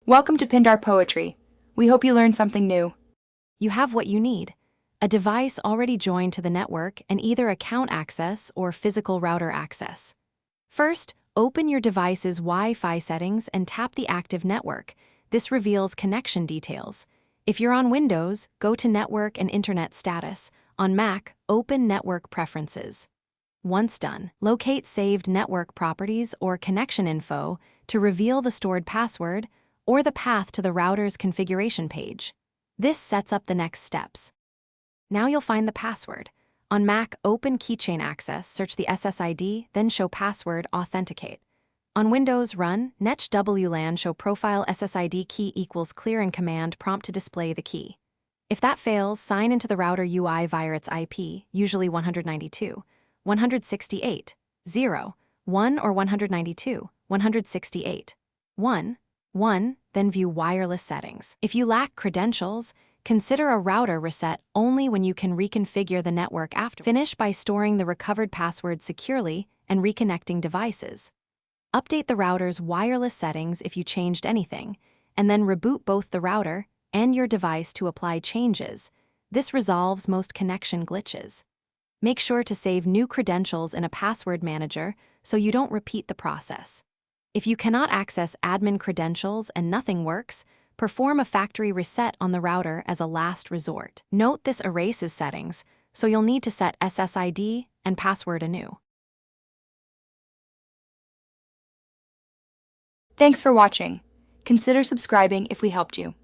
Welcome to Pindar Poetry. We hope you learned something new. You have what you need: a device already joined to the network and either account access or physical router access. First, open your device's Wi-Fi settings and tap the active network. This reveals connection details. If you're on Windows, go to Network and Internet Status. On Mac, open Network Preferences. Once done, locate saved network properties or connection info to reveal the stored password or the path to the router's configuration page. This sets up the next steps. Now you'll find the password. On Mac, open Keychain Access, search the SSID, then show Password Authenticate. On Windows, run netwlan show profile SSID key equals clear and command prompt to display the key. If that fails, sign into the router UI via its IP, usually 192, 168, 0, 1 or 192, 168, 1, then view wireless settings. If you lack credentials, consider a router reset only when you can reconfigure the network after. Finish by storing the recovered password securely and reconnecting devices. Update the router's wireless settings if you changed anything, and then reboot both the router and your device to apply changes. This resolves most connection glitches. Make sure to save new credentials in a password manager so you don't repeat the process. If you cannot access admin credentials and nothing works, perform a factory reset on the router as a last resort. Note this erases settings, so you'll need to set SSID and password anew. Thanks for watching. Consider subscribing if we helped you.